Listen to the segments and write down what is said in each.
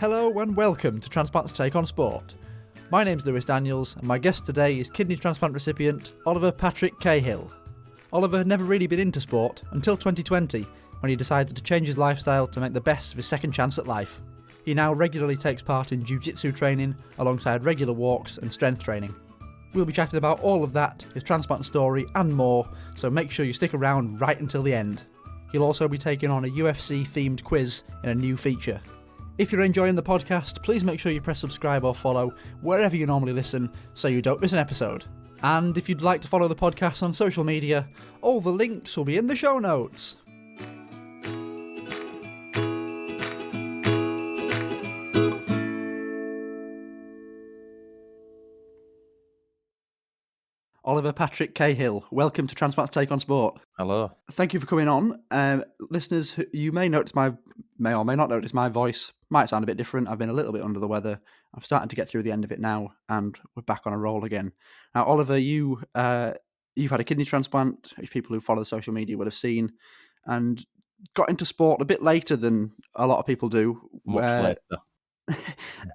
Hello and welcome to Transplant's Take on Sport. My name's Lewis Daniels and my guest today is kidney transplant recipient Oliver Patrick Cahill. Oliver had never really been into sport until 2020 when he decided to change his lifestyle to make the best of his second chance at life. He now regularly takes part in Jiu-Jitsu training alongside regular walks and strength training. We'll be chatting about all of that, his transplant story and more, so make sure you stick around right until the end. He'll also be taking on a UFC themed quiz in a new feature. If you're enjoying the podcast, please make sure you press subscribe or follow wherever you normally listen so you don't miss an episode. And if you'd like to follow the podcast on social media, all the links will be in the show notes. Oliver Patrick Cahill, welcome to Transplant's Take on Sport. Hello. Thank you for coming on. Listeners, you may or may not notice my voice might sound a bit different. I've been a little bit under the weather. I'm starting to get through the end of it now, and we're back on a roll again. Now, Oliver, you've had a kidney transplant, which people who follow social media would have seen, and got into sport a bit later than a lot of people do. Much later.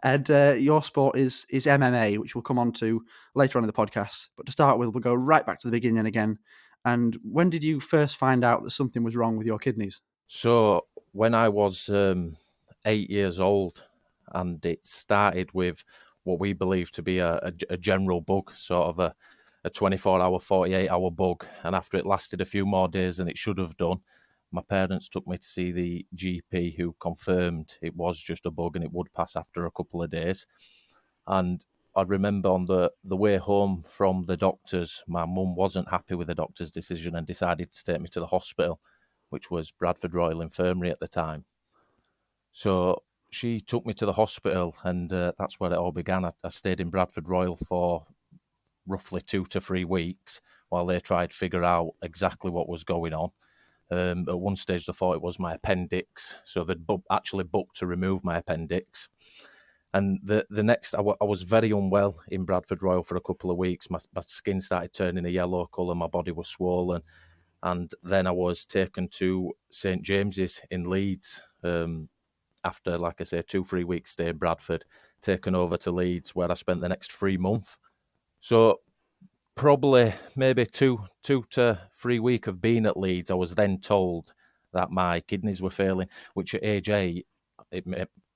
And your sport is MMA, which we'll come on to later on in the podcast. But to start with, we'll go right back to the beginning again. And when did you first find out that something was wrong with your kidneys? So when I was 8 years old, and it started with what we believe to be a general bug, sort of a 24-hour, 48-hour bug. And after it lasted a few more days than it should have done, my parents took me to see the GP, who confirmed it was just a bug and it would pass after a couple of days. And I remember on the way home from the doctors, my mum wasn't happy with the doctor's decision and decided to take me to the hospital, which was Bradford Royal Infirmary at the time. So she took me to the hospital, and that's where it all began. I stayed in Bradford Royal for roughly 2 to 3 weeks while they tried to figure out exactly what was going on. At one stage, they thought it was my appendix, so they'd actually booked to remove my appendix. And the next, I was very unwell in Bradford Royal for a couple of weeks. My skin started turning a yellow colour, my body was swollen. And then I was taken to St James's in Leeds after, like I say, 2-3 weeks stay in Bradford, taken over to Leeds, where I spent the next 3 months. So probably maybe 2 to 3 weeks of being at Leeds, I was then told that my kidneys were failing, which at age 8, it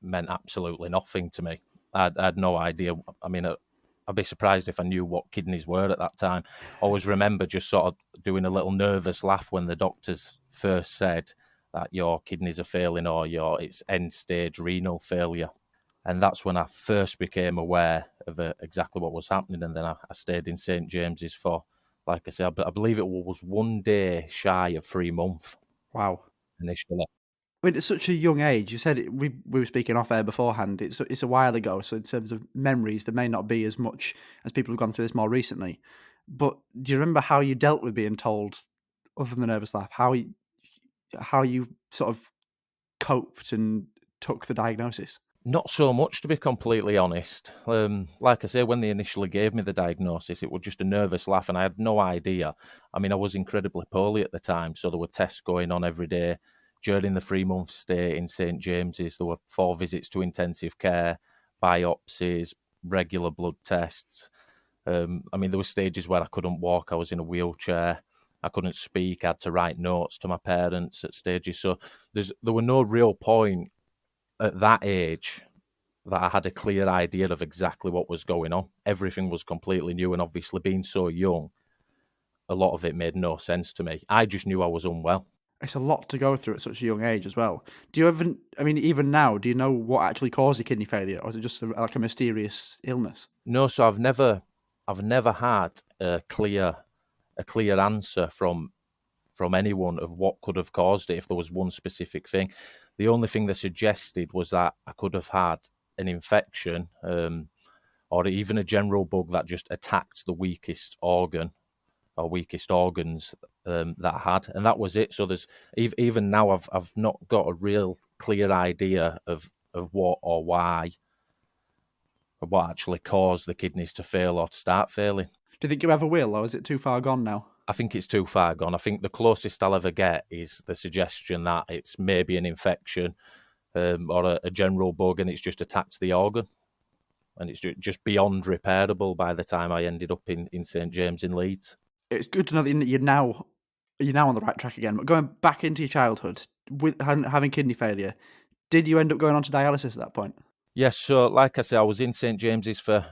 meant absolutely nothing to me. I had no idea. I mean, I'd be surprised if I knew what kidneys were at that time. I always remember just sort of doing a little nervous laugh when the doctors first said that your kidneys are failing or it's end-stage renal failure. And that's when I first became aware of exactly what was happening. And then I stayed in St James's for, like I said, I believe it was 1 day shy of 3 months. Wow. Initially. I mean, it's such a young age. You said we were speaking off air beforehand. It's a while ago, so in terms of memories, there may not be as much as people have gone through this more recently. But do you remember how you dealt with being told, other than the nervous laugh, how you sort of coped and took the diagnosis? Not so much, to be completely honest. Like I say, when they initially gave me the diagnosis, it was just a nervous laugh and I had no idea. I mean, I was incredibly poorly at the time, so there were tests going on every day. During the 3-month stay in St James's, there were 4 visits to intensive care, biopsies, regular blood tests. I mean, there were stages where I couldn't walk. I was in a wheelchair. I couldn't speak. I had to write notes to my parents at stages. So there were no real point at that age that I had a clear idea of exactly what was going on. Everything was completely new, and obviously being so young, a lot of it made no sense to me. I just knew I was unwell. It's a lot to go through at such a young age as well. Do you even now, do you know what actually caused your kidney failure, or is it just like a mysterious illness? No, so I've never had a clear answer from anyone of what could have caused it if there was one specific thing. The only thing they suggested was that I could have had an infection or even a general bug that just attacked the weakest organ or weakest organs that I had, and that was it. So there's even now I've not got a real clear idea of what or why, or what actually caused the kidneys to fail or to start failing. Do you think you ever will, or is it too far gone now? I think it's too far gone. I think the closest I'll ever get is the suggestion that it's maybe an infection, or a general bug, and it's just attacked the organ. And it's just beyond repairable by the time I ended up in St James in Leeds. It's good to know that you're now on the right track again. But going back into your childhood, with having kidney failure, did you end up going on to dialysis at that point? Yes, so like I say, I was in St James's for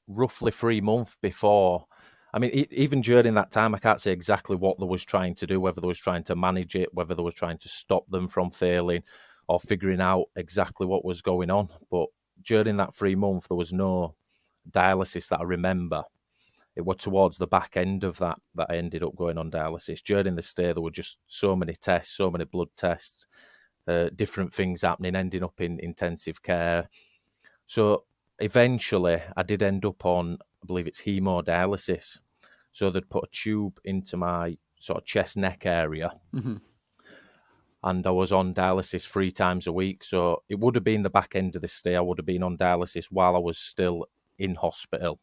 roughly 3 months before. I mean, even during that time, I can't say exactly what they was trying to do, whether they was trying to manage it, whether they was trying to stop them from failing, or figuring out exactly what was going on. But during that 3 months, there was no dialysis that I remember. It was towards the back end of that I ended up going on dialysis. During the stay, there were just so many tests, so many blood tests, different things happening, ending up in intensive care. So eventually, I did end up on, I believe it's hemodialysis. So they'd put a tube into my sort of chest neck area. Mm-hmm. And I was on dialysis 3 times a week. So it would have been the back end of the stay. I would have been on dialysis while I was still in hospital,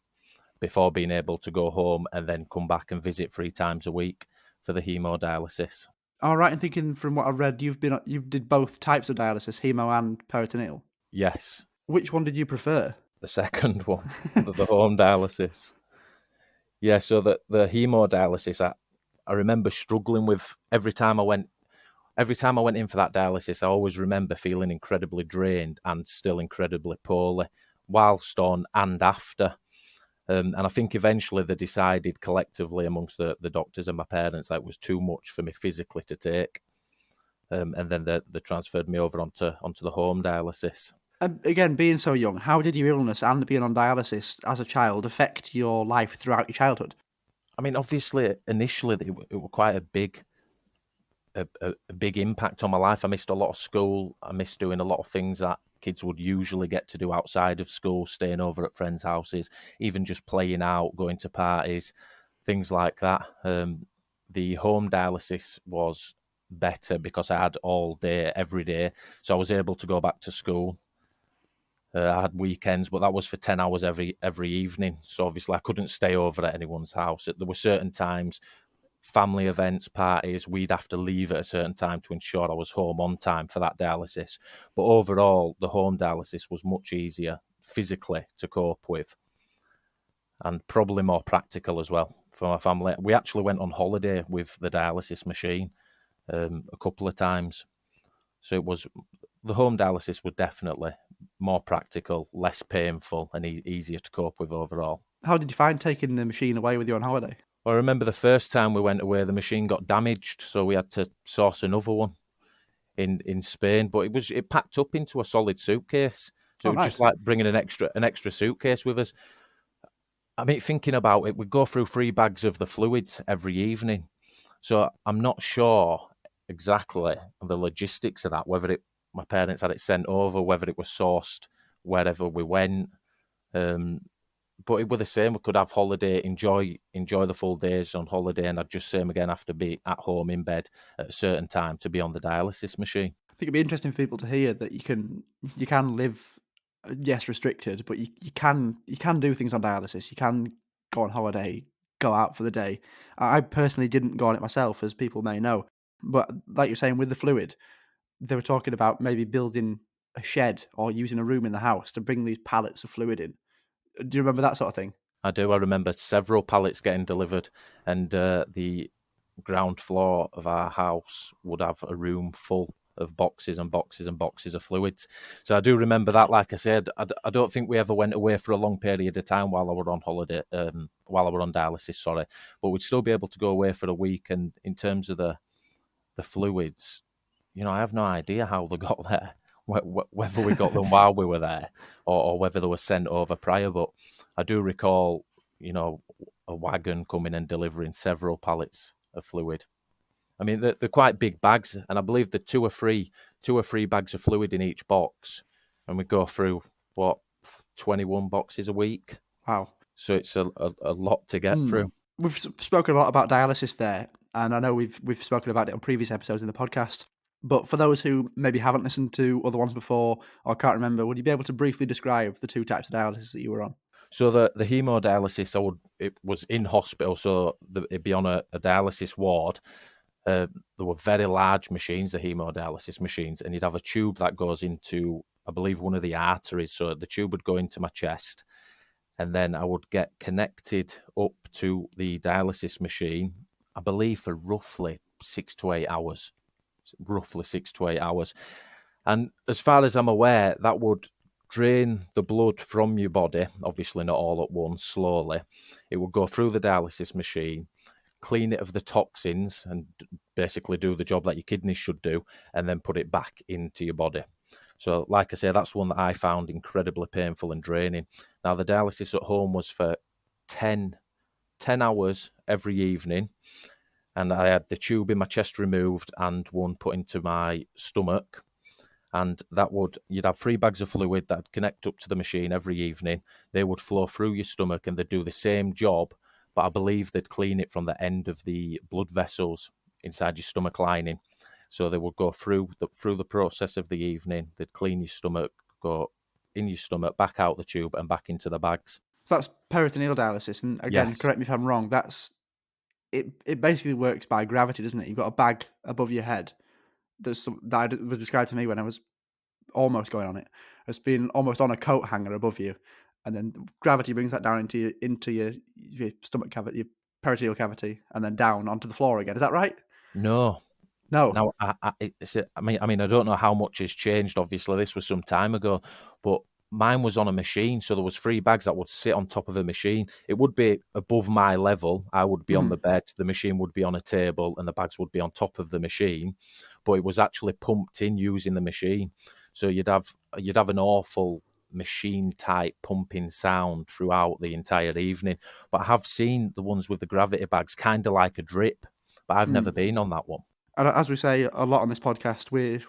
before being able to go home and then come back and visit 3 times a week for the hemodialysis. All right, and thinking from what I've read, you did both types of dialysis, hemo and peritoneal. Yes. Which one did you prefer? The second one, the home dialysis. Yeah, so the hemodialysis, I remember struggling with every time I went in for that dialysis. I always remember feeling incredibly drained and still incredibly poorly, whilst on and after. And I think eventually they decided collectively amongst the doctors and my parents that it was too much for me physically to take. And then they transferred me over onto the home dialysis. Again, being so young, how did your illness and being on dialysis as a child affect your life throughout your childhood? I mean, obviously, initially it was quite a big impact on my life. I missed a lot of school. I missed doing a lot of things that kids would usually get to do outside of school, staying over at friends' houses, even just playing out, going to parties, things like that. The home dialysis was better because I had all day, every day. So I was able to go back to school. I had weekends, but that was for 10 hours every evening. So obviously I couldn't stay over at anyone's house. There were certain times, family events, parties, we'd have to leave at a certain time to ensure I was home on time for that dialysis. But overall, the home dialysis was much easier physically to cope with, and probably more practical as well for my family. We actually went on holiday with the dialysis machine a couple of times. So the home dialysis was definitely more practical, less painful, and easier to cope with overall. How did you find taking the machine away with you on holiday? Well, I remember the first time we went away, the machine got damaged, so we had to source another one in Spain. But it packed up into a solid suitcase, so it was just like bringing an extra suitcase with us. I mean, thinking about it, we'd go through 3 bags of the fluids every evening, so I'm not sure exactly the logistics of that. Whether my parents had it sent over, whether it was sourced wherever we went. But it was the same. We could have holiday, enjoy the full days on holiday, and I'd just same again have to be at home in bed at a certain time to be on the dialysis machine. I think it'd be interesting for people to hear that you can live, yes, restricted, but you can do things on dialysis. You can go on holiday, go out for the day. I personally didn't go on it myself, as people may know. But like you're saying, with the fluid, they were talking about maybe building a shed or using a room in the house to bring these pallets of fluid in. Do you remember that sort of thing? I do. I remember several pallets getting delivered, and the ground floor of our house would have a room full of boxes and boxes and boxes of fluids. So I do remember that. Like I said, I don't think we ever went away for a long period of time while I were on holiday, while I were on dialysis, sorry. But we'd still be able to go away for a week. And in terms of the fluids, I have no idea how they got there, whether we got them while we were there or whether they were sent over prior. But I do recall, a wagon coming and delivering several pallets of fluid. I mean, they're quite big bags, and I believe the two or three bags of fluid in each box, and we go through 21 boxes a week. Wow! So it's a lot to get through. We've spoken a lot about dialysis there, and I know we've spoken about it on previous episodes in the podcast. But for those who maybe haven't listened to other ones before or can't remember, would you be able to briefly describe the 2 types of dialysis that you were on? So the hemodialysis, it was in hospital, so it'd be on a dialysis ward. There were very large machines, the hemodialysis machines, and you'd have a tube that goes into, I believe, one of the arteries. So the tube would go into my chest, and then I would get connected up to the dialysis machine, I believe, for roughly 6 to 8 hours. Roughly 6 to 8 hours. And as far as I'm aware, that would drain the blood from your body, obviously not all at once, slowly. It would go through the dialysis machine, clean it of the toxins, and basically do the job that your kidneys should do, and then put it back into your body. So, like I say, that's one that I found incredibly painful and draining. Now, the dialysis at home was for 10 hours every evening, and I had the tube in my chest removed and one put into my stomach. And you'd have 3 bags of fluid that'd connect up to the machine every evening. They would flow through your stomach and they'd do the same job, but I believe they'd clean it from the end of the blood vessels inside your stomach lining. So they would go through the process of the evening. They'd clean your stomach, go in your stomach, back out the tube and back into the bags. So that's peritoneal dialysis, and again, Yes. correct me if I'm wrong. It basically works by gravity, doesn't it? You've got a bag above your head. That was described to me when I was almost going on it as being almost on a coat hanger above you, and then gravity brings that down into your stomach cavity, your peritoneal cavity, and then down onto the floor again. Is that right? No. No. Now, I mean, I don't know how much has changed. Obviously, this was some time ago, but mine was on a machine, so there was 3 bags that would sit on top of a machine. It would be above my level. I would be on the bed, the machine would be on a table, and the bags would be on top of the machine. But it was actually pumped in using the machine, so you'd have an awful machine type pumping sound throughout the entire evening. But I have seen the ones with the gravity bags, kind of like a drip, but I've never been on that one. And as we say a lot on this podcast, we're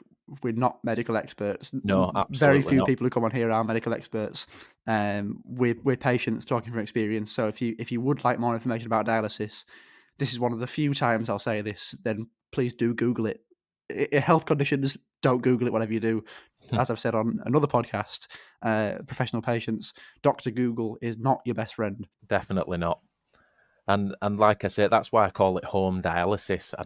not medical experts. No, Very absolutely few not. people who come on here are medical experts. We're patients talking from experience. So if you would like more information about dialysis, this is one of the few times I'll say this. Then please do Google it. Health conditions, don't Google it. Whatever you do, as I've said on another podcast, professional patients, Dr. Google is not your best friend. Definitely not. And like I say, that's why I call it home dialysis. I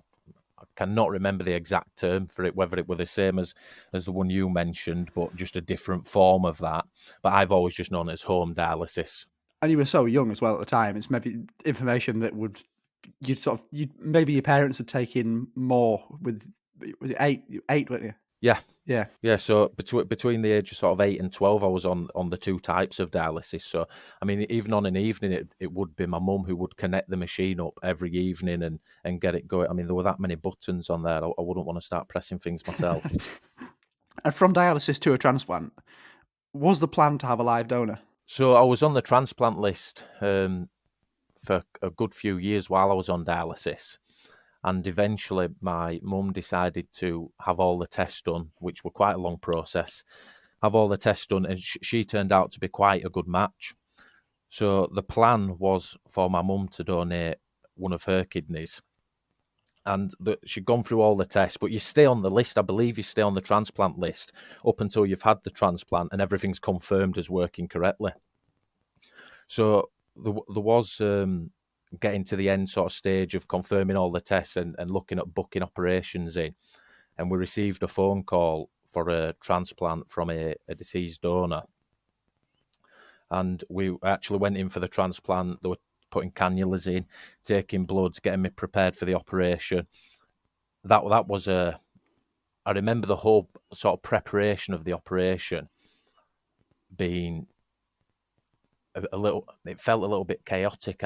cannot remember the exact term for it, whether it were the same as the one you mentioned, but just a different form of that. But I've always just known it as home dialysis. And you were so young as well at the time. It's maybe information that maybe your parents had taken more with. Was it 8, weren't you? Yeah. Yeah. Yeah, so between the age of sort of 8 and 12, I was on the 2 types of dialysis. So, I mean, even on an evening, it would be my mum who would connect the machine up every evening and get it going. I mean, there were that many buttons on there. I wouldn't want to start pressing things myself. And from dialysis to a transplant, was the plan to have a live donor? So I was on the transplant list for a good few years while I was on dialysis. And eventually my mum decided to have all the tests done, which were quite a long process, have all the tests done, and she turned out to be quite a good match. So the plan was for my mum to donate one of her kidneys. And she'd gone through all the tests, but you stay on the list. I believe you stay on the transplant list up until you've had the transplant and everything's confirmed as working correctly. So there was getting to the end sort of stage of confirming all the tests and looking at booking operations in. And we received a phone call for a transplant from a deceased donor. And we actually went in for the transplant. They were putting cannulas in, taking blood, getting me prepared for the operation. That was I remember the whole sort of preparation of the operation being it felt a little bit chaotic.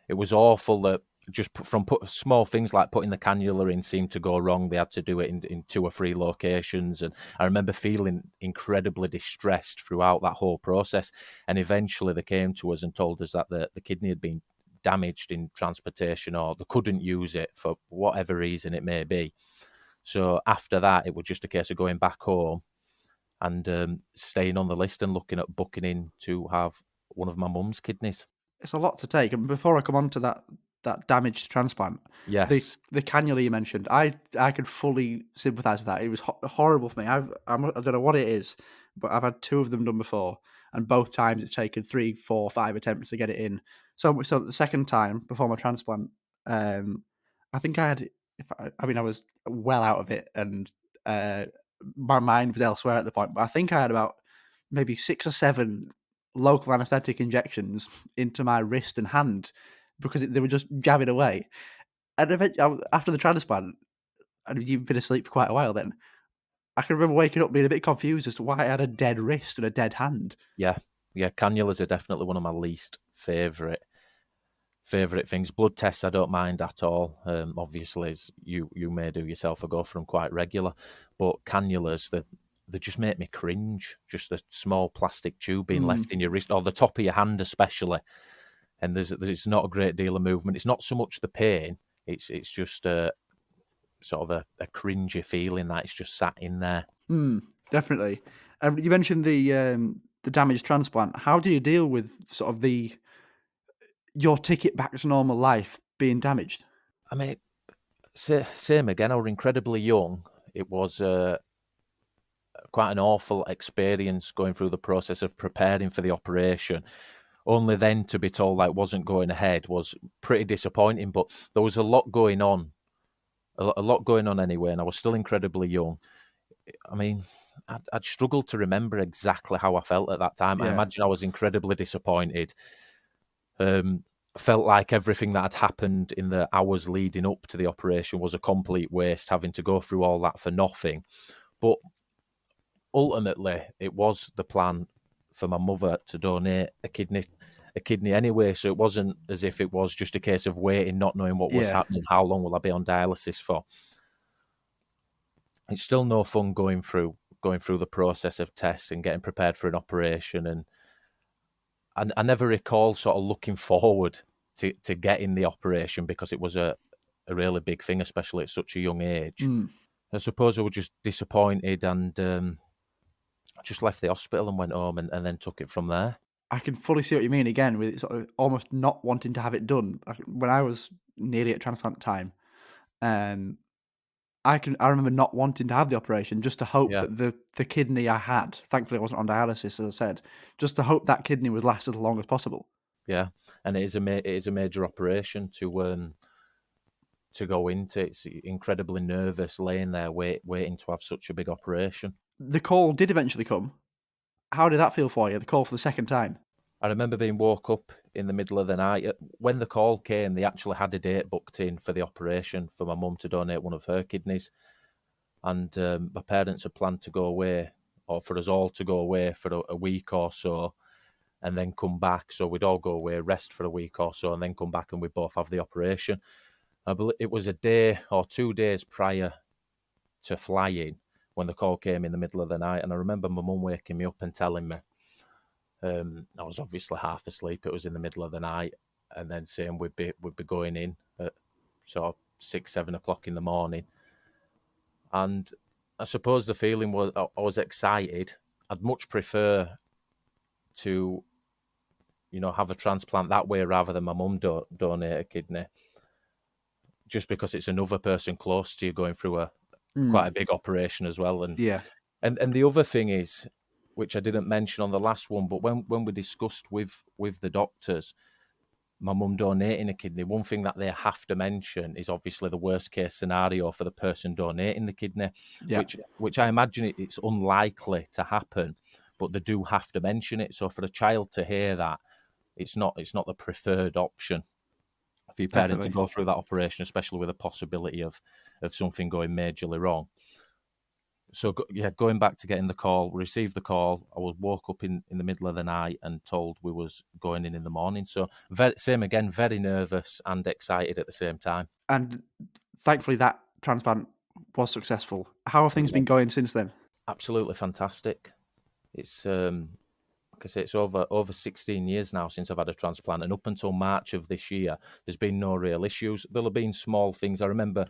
It was awful that just from small things like putting the cannula in seemed to go wrong. They had to do it in 2 or 3 locations. And I remember feeling incredibly distressed throughout that whole process. And eventually they came to us and told us that the kidney had been damaged in transportation, or they couldn't use it for whatever reason it may be. So after that, it was just a case of going back home and staying on the list and looking at booking in to have one of my mum's kidneys. It's a lot to take. And before I come on to that damaged transplant, Yes. the cannula you mentioned, I could fully sympathise with that. It was horrible for me. I don't know what it is, but I've had 2 of them done before, and both times it's taken 3, 4, 5 attempts to get it in. So the second time before my transplant, I think I had I mean, I was well out of it, and uh, my mind was elsewhere at the point. But I think I had about maybe 6 or 7 local anaesthetic injections into my wrist and hand because they were just jabbing away. And eventually, after the transplant, and you've been asleep for quite a while then, I can remember waking up being a bit confused as to why I had a dead wrist and a dead hand. Yeah, cannulas are definitely one of my least favourite things. Blood tests I don't mind at all. Obviously, as you may do yourself, I go for them quite regular. But cannulas, they just make me cringe. Just the small plastic tube being left in your wrist, or the top of your hand especially. And there's not a great deal of movement. It's not so much the pain. It's just sort of a cringy feeling that it's just sat in there. Definitely. You mentioned the damaged transplant. How do you deal with sort of your ticket back to normal life being damaged? I mean, same again. I was incredibly young. It was quite an awful experience going through the process of preparing for the operation. Only then to be told that it wasn't going ahead was pretty disappointing. But there was a lot going on, a lot going on anyway, and I was still incredibly young. I mean, I'd struggled to remember exactly how I felt at that time. I Yeah. imagine I was incredibly disappointed. Felt like everything that had happened in the hours leading up to the operation was a complete waste, having to go through all that for nothing. But ultimately, it was the plan for my mother to donate a kidney anyway. So it wasn't as if it was just a case of waiting, not knowing what was Yeah. happening, how long will I be on dialysis for. It's still no fun going through the process of tests and getting prepared for an operation. And I never recall sort of looking forward to getting the operation because it was a really big thing, especially at such a young age. I suppose I was just disappointed and just left the hospital and went home and then took it from there. I can fully see what you mean again with it sort of almost not wanting to have it done. When I was nearly at transplant time, um, I remember not wanting to have the operation just to hope Yeah, that the kidney I had, thankfully I wasn't on dialysis, as I said, just to hope that kidney would last as long as possible. yeah, and it is a major operation to go into. It's incredibly nervous, laying there waiting to have such a big operation. The call did eventually come. How did that feel for you, the call for the second time? I remember being woke up in the middle of the night. When the call came, they actually had a date booked in for the operation for my mum to donate one of her kidneys. And my parents had planned to go away, or for us all to go away for a week or so, and then come back. So we'd all go away, rest for a week or so, and then come back and we'd both have the operation. I believe it was a day or 2 days prior to flying when the call came in the middle of the night. And I remember my mum waking me up and telling me, I was obviously half asleep. It was in the middle of the night, and then saying we'd be going in at sort of 6-7 o'clock in the morning. And I suppose the feeling was I was excited. I'd much prefer to, have a transplant that way rather than my mum donate a kidney, just because it's another person close to you going through quite a big operation as well. Yeah, And the other thing is, which I didn't mention on the last one, but when we discussed with the doctors, my mum donating a kidney, one thing that they have to mention is obviously the worst case scenario for the person donating the kidney, yeah, which I imagine it's unlikely to happen, but they do have to mention it. So for a child to hear that, it's not the preferred option for your parent to definitely. go through that operation, especially with a possibility of something going majorly wrong. So going back to getting the call, received the call. I was woke up in the middle of the night and told we was going in the morning. So same again, very nervous and excited at the same time. And thankfully that transplant was successful. How have It things been was going since then? absolutely fantastic. It's like I say, it's over 16 years now since I've had a transplant, and up until March of this year, there's been no real issues. There'll have been small things. I remember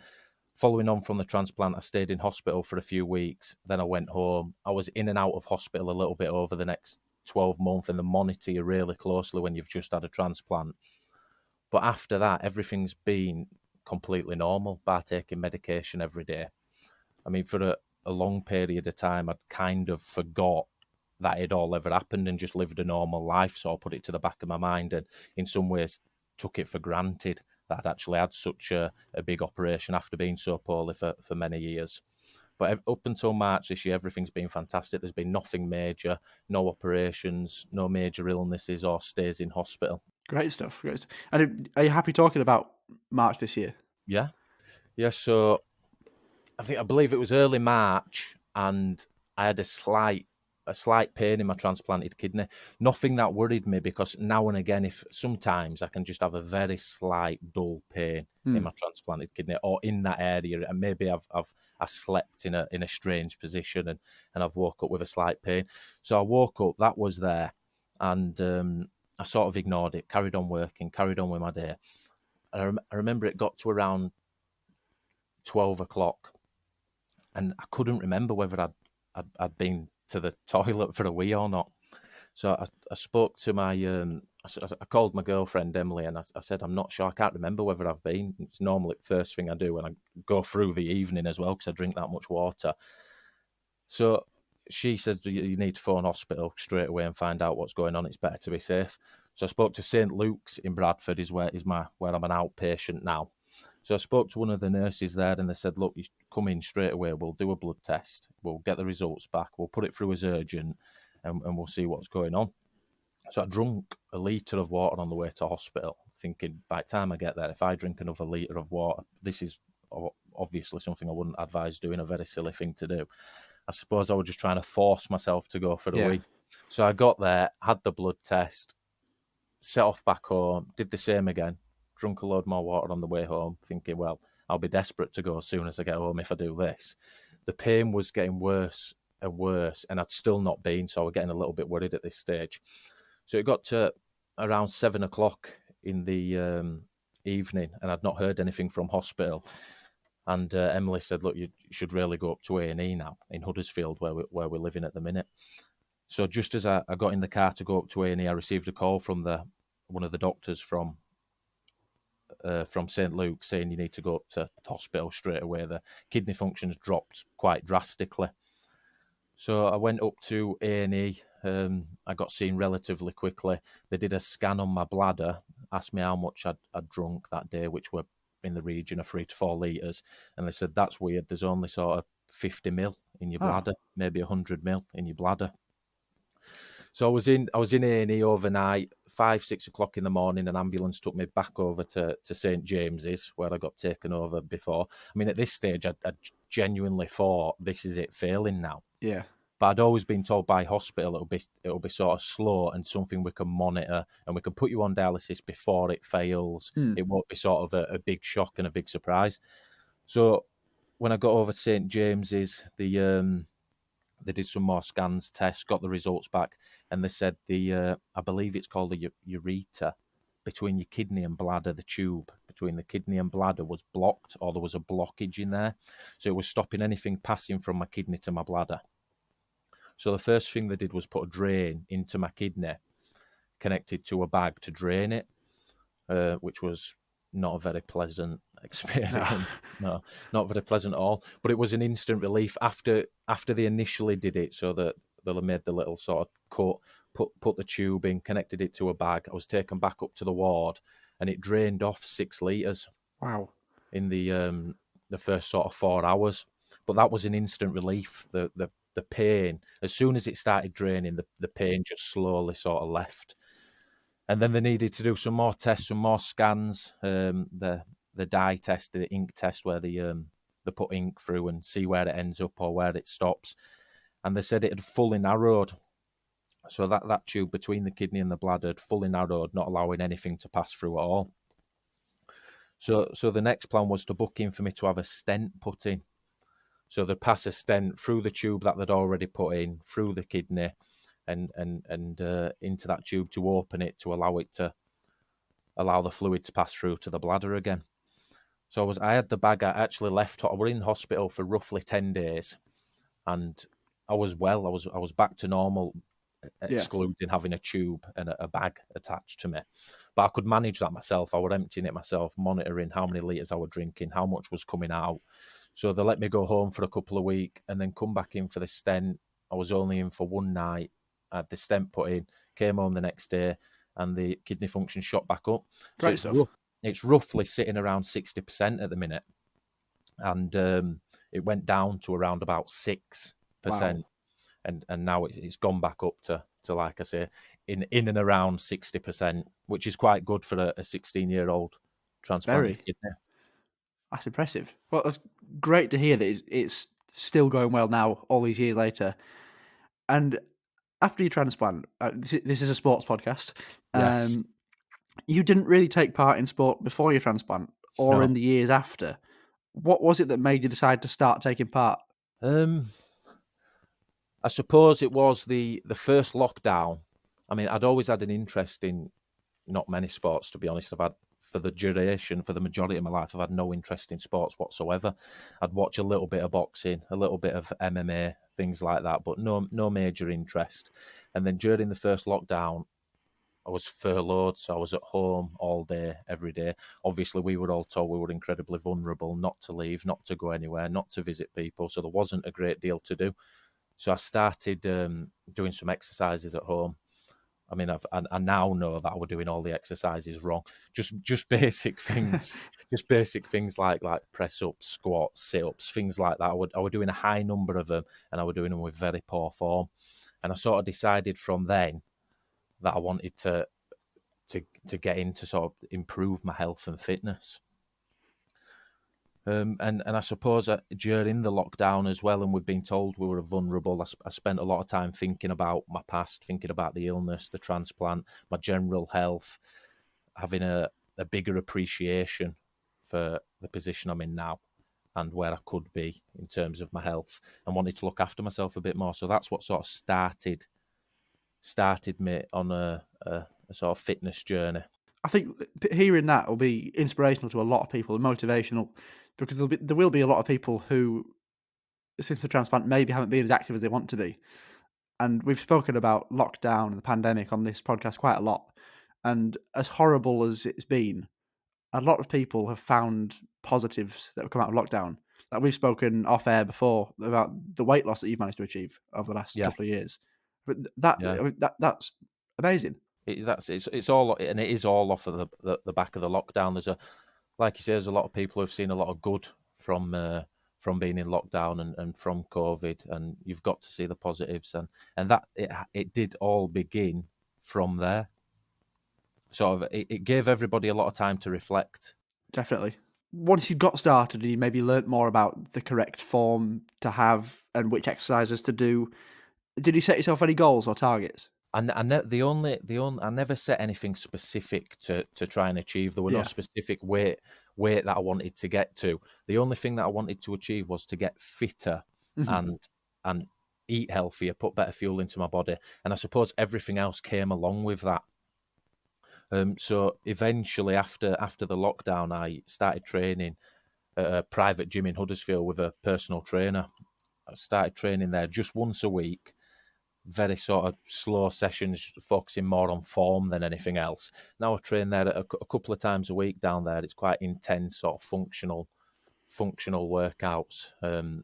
following on from the transplant, I stayed in hospital for a few weeks. Then I went home. I was in and out of hospital a little bit over the next 12 months, and they monitor you really closely when you've just had a transplant. But after that, everything's been completely normal, bar taking medication every day. I mean, for a long period of time, I'd kind of forgot that it all ever happened and just lived a normal life. So I put it to the back of my mind and in some ways took it for granted that I'd actually had such a big operation after being so poorly for many years. But up until March this year, everything's been fantastic. There's been nothing major, no operations, no major illnesses or stays in hospital. Great stuff. Great stuff. And are you happy talking about March this year? Yeah. Yeah, so I believe it was early March, and I had a slight pain in my transplanted kidney. Nothing that worried me, because now and again, if sometimes I can just have a very slight dull pain in my transplanted kidney or in that area, and maybe I slept in a strange position and I've woke up with a slight pain. So I woke up, that was there, and I sort of ignored it, carried on working, carried on with my day. And I remember it got to around 12 o'clock. And I couldn't remember whether I'd been to the toilet for a wee or not. So I spoke to my, I called my girlfriend Emily, and I said, I'm not sure, I can't remember whether I've been. It's normally the first thing I do when I go through the evening as well, because I drink that much water. So she says, you need to phone hospital straight away and find out what's going on. It's better to be safe. So I spoke to St. Luke's in Bradford, where I'm an outpatient now. So I spoke to one of the nurses there, and they said, look, you come in straight away. We'll do a blood test. We'll get the results back. We'll put it through as urgent, and we'll see what's going on. So I drunk a litre of water on the way to hospital, thinking by the time I get there, if I drink another litre of water, this is obviously something I wouldn't advise doing, a very silly thing to do. I suppose I was just trying to force myself to go for the wee. So I got there, had the blood test, set off back home, did the same again, drunk a load more water on the way home, thinking, well, I'll be desperate to go as soon as I get home if I do this. The pain was getting worse and worse, and I'd still not been, so I was getting a little bit worried at this stage. So it got to around 7 o'clock in the evening, and I'd not heard anything from hospital. And Emily said, look, you should really go up to A&E now in Huddersfield, where we're living at the minute. So just as I got in the car to go up to A&E, I received a call from one of the doctors from St. Luke saying you need to go up to the hospital straight away. The kidney function's dropped quite drastically. So I went up to A&E. I got seen relatively quickly. They did a scan on my bladder, asked me how much I'd drunk that day, which were in the region of 3 to 4 litres. And they said, that's weird. There's only sort of 50 mil in your bladder, maybe 100 mil in your bladder. So I was in A&E overnight. 5, 6 o'clock in the morning, an ambulance took me back over to St. James's, where I got taken over before. I mean, at this stage, I genuinely thought, this is it failing now. Yeah. But I'd always been told by hospital it'll be sort of slow and something we can monitor, and we can put you on dialysis before it fails. It won't be sort of a big shock and a big surprise. So when I got over to St. James's, they did some more scans, tests, got the results back, and they said I believe it's called the ureter, between your kidney and bladder, the tube between the kidney and bladder was blocked, or there was a blockage in there. So it was stopping anything passing from my kidney to my bladder. So the first thing they did was put a drain into my kidney, connected to a bag to drain it, which was not a very pleasant experience. No, not very pleasant at all. But it was an instant relief after they initially did it. So that they'll have made the little sort of cut, put the tube in, connected it to a bag. I was taken back up to the ward, and it drained off 6 litres. Wow. In the first sort of 4 hours. But that was an instant relief. The pain, as soon as it started draining, the pain just slowly sort of left. And then they needed to do some more tests, some more scans, the dye test, the ink test, where they put ink through and see where it ends up or where it stops. And they said it had fully narrowed. So that tube between the kidney and the bladder had fully narrowed, not allowing anything to pass through at all. So the next plan was to book in for me to have a stent put in. So they'd pass a stent through the tube that they'd already put in, through the kidney, and into that tube to open it to allow the fluid to pass through to the bladder again. So I had the bag. I actually left. I was in hospital for roughly 10 days, and I was well. I was back to normal, excluding having a tube and a bag attached to me. But I could manage that myself. I was emptying it myself, monitoring how many litres I was drinking, how much was coming out. So they let me go home for a couple of weeks and then come back in for the stent. I was only in for one night. I had the stent put in, came home the next day, and the kidney function shot back up. Great stuff. it's roughly sitting around 60% at the minute, and it went down to around about 6%, Wow. and now it's gone back up to like I say, in and around 60%, which is quite good for a 16-year-old transplanted Very. kidney. That's impressive. Well, it's great to hear that it's still going well now, all these years later. And after your transplant, this is a sports podcast. Yes. You didn't really take part in sport before your transplant or No. in the years after. What was it that made you decide to start taking part? Um, I suppose it was the first lockdown. I mean, I'd always had an interest in not many sports, to be honest. I've had, for the duration, for the majority of my life, I've had no interest in sports whatsoever. I'd watch a little bit of boxing, a little bit of MMA, things like that, but no major interest. And then during the first lockdown, I was furloughed, so I was at home all day, every day. Obviously, we were all told we were incredibly vulnerable, not to leave, not to go anywhere, not to visit people, so there wasn't a great deal to do. So I started doing some exercises at home. I mean, I now know that I was doing all the exercises wrong. Just basic things, just basic things like press ups, squats, sit ups, things like that. I was doing a high number of them, and I was doing them with very poor form. And I sort of decided from then that I wanted to get into sort of improve my health and fitness. And I suppose that during the lockdown as well, and we've been told we were vulnerable, I spent a lot of time thinking about my past, thinking about the illness, the transplant, my general health, having a bigger appreciation for the position I'm in now and where I could be in terms of my health, and wanted to look after myself a bit more. So that's what sort of started me on a sort of fitness journey. I think hearing that will be inspirational to a lot of people and motivational, because there will be a lot of people who, since the transplant, maybe haven't been as active as they want to be. And we've spoken about lockdown and the pandemic on this podcast quite a lot. And as horrible as it's been, a lot of people have found positives that have come out of lockdown. Like we've spoken off air before about the weight loss that you've managed to achieve over the last Yeah, couple of years. But that yeah. I mean, that's amazing. It's all, and it is all off of the back of the lockdown. There's a, like you say, there's a lot of people who've seen a lot of good from being in lockdown and from COVID, and you've got to see the positives, and that it did all begin from there. Sort of, it gave everybody a lot of time to reflect. Definitely. Once you got started and you maybe learnt more about the correct form to have and which exercises to do, did you set yourself any goals or targets? And I never set anything specific to try and achieve. There were no Yeah. specific weight that I wanted to get to. The only thing that I wanted to achieve was to get fitter Mhm. and and eat healthier, put better fuel into my body. And I suppose everything else came along with that. So eventually, after the lockdown, I started training at a private gym in Huddersfield with a personal trainer. I started training there just once a week, very sort of slow sessions, focusing more on form than anything else. Now I train there a couple of times a week down there. It's quite intense, sort of functional workouts, and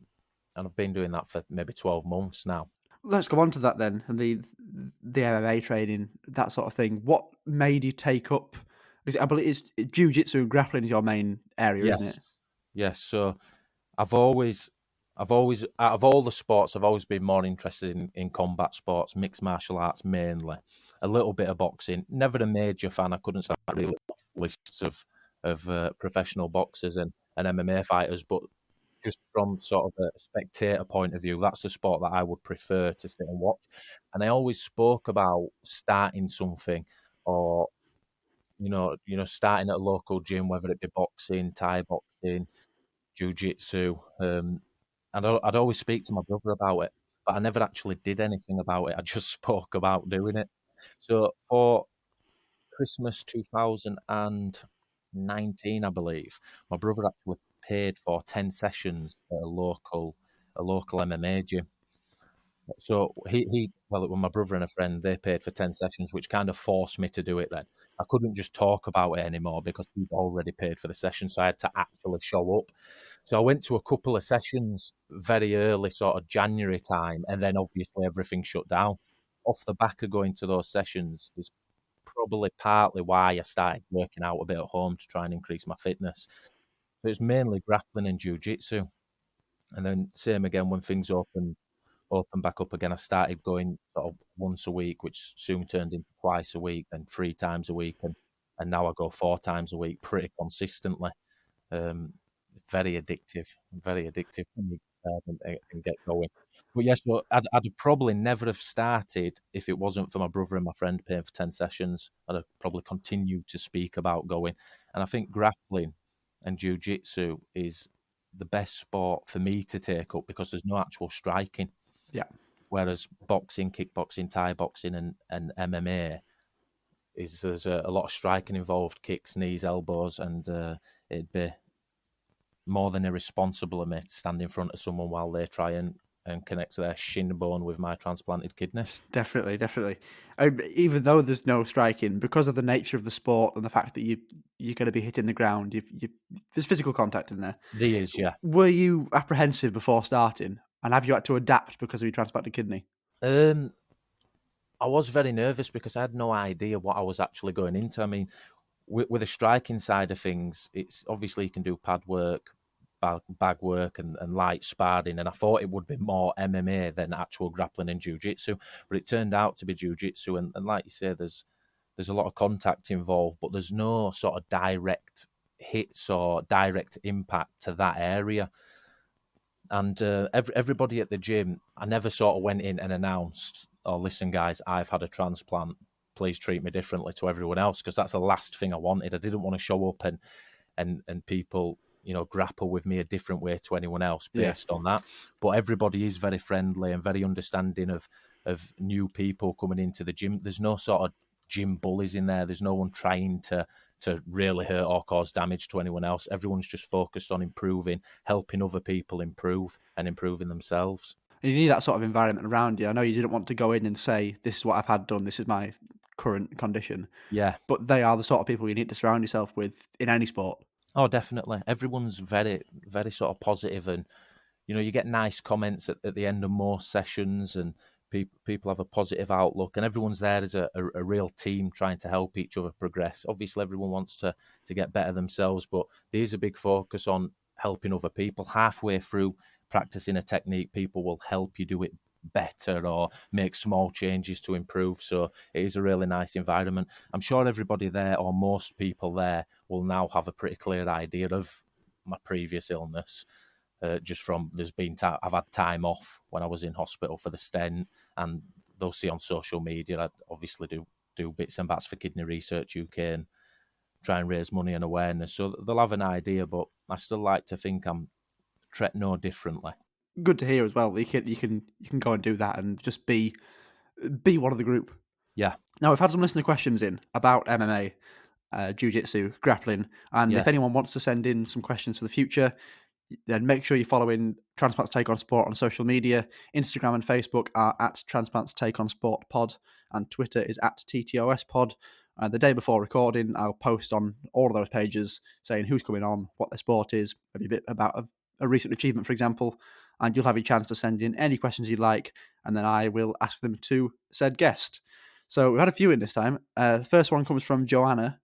I've been doing that for maybe 12 months now. Let's go on to that then, and the MMA training, that sort of thing. What made you take up? Because I believe it's jiu-jitsu and grappling is your main area, isn't it? Yes, yes. So I've always, out of all the sports, I've always been more interested in combat sports, mixed martial arts mainly, a little bit of boxing. Never a major fan. I couldn't start really off lists of professional boxers and MMA fighters, but just from sort of a spectator point of view, that's the sport that I would prefer to sit and watch. And I always spoke about starting something, or starting at a local gym, whether it be boxing, Thai boxing, jiu-jitsu, and I'd always speak to my brother about it, but I never actually did anything about it. I just spoke about doing it. So for Christmas 2019, I believe, my brother actually paid for 10 sessions at a local MMA gym. So well, it was my brother and a friend. They paid for 10 sessions, which kind of forced me to do it. Then I couldn't just talk about it anymore because he'd already paid for the session, so I had to actually show up. So I went to a couple of sessions very early, sort of January time, and then obviously everything shut down. Off the back of going to those sessions is probably partly why I started working out a bit at home to try and increase my fitness. But it's mainly grappling and jiu-jitsu. And then same again when things open back up again. I started going sort of once a week, which soon turned into twice a week, then 3 times a week, and now I go 4 times a week pretty consistently. Um, very addictive when you and get going. But yes, so I'd probably never have started if it wasn't for my brother and my friend paying for 10 sessions. I'd have probably continued to speak about going. And I think grappling and jiu-jitsu is the best sport for me to take up because there's no actual striking. Yeah. Whereas boxing, kickboxing, Thai boxing, and MMA there's a lot of striking involved, kicks, knees, elbows, and it'd be more than irresponsible of me to stand in front of someone while they try and connect their shin bone with my transplanted kidney. Definitely, definitely. Even though there's no striking, because of the nature of the sport and the fact that you're going to be hitting the ground, there's physical contact in there. There is, yeah. Were you apprehensive before starting, and have you had to adapt because of your transplanted kidney? I was very nervous because I had no idea what I was actually going into. I mean, with the striking side of things, it's obviously you can do pad work, bag work, and light sparring. And I thought it would be more MMA than actual grappling and jiu-jitsu, but it turned out to be jiu-jitsu. And like you say, there's a lot of contact involved, but there's no sort of direct hits or direct impact to that area. And everybody at the gym, I never sort of went in and announced, "Oh, listen, guys, I've had a transplant. Please treat me differently to everyone else," because that's the last thing I wanted. I didn't want to show up and people, grapple with me a different way to anyone else based on that. But everybody is very friendly and very understanding of new people coming into the gym. There's no sort of gym bullies in there. There's no one trying to really hurt or cause damage to anyone else. Everyone's just focused on improving, helping other people improve and improving themselves. And you need that sort of environment around you. I know you didn't want to go in and say, "This is what I've had done. This is my current condition," Yeah. but they are the sort of people you need to surround yourself with in any sport. Oh, definitely. Everyone's very, very sort of positive, and you get nice comments at the end of most sessions, and people have a positive outlook, and everyone's there as a real team trying to help each other progress. Obviously, everyone wants to get better themselves, but there's a big focus on helping other people. Halfway through practicing a technique, people will help you do it better or make small changes to improve. So it is a really nice environment. I'm sure everybody there, or most people there, will now have a pretty clear idea of my previous illness. Just from I've had time off when I was in hospital for the stent, and they'll see on social media I obviously do bits and bats for Kidney Research UK and try and raise money and awareness, so they'll have an idea. But I still like to think I'm treated no differently. Good to hear as well. You can go and do that and just be one of the group. Yeah, Now we've had some listener questions in about MMA, jiu-jitsu, grappling, and if yes, anyone wants to send in some questions for the future, then make sure you're following Transplants Take on Sport on social media. Instagram and Facebook are at Transplants Take on Sport Pod, and Twitter is at TTOS Pod. The day before recording, I'll post on all of those pages saying who's coming on, what their sport is, maybe a bit about a recent achievement, for example, and you'll have your chance to send in any questions you'd like, and then I will ask them to said guest. So we've had a few in this time. The first one comes from Joanna,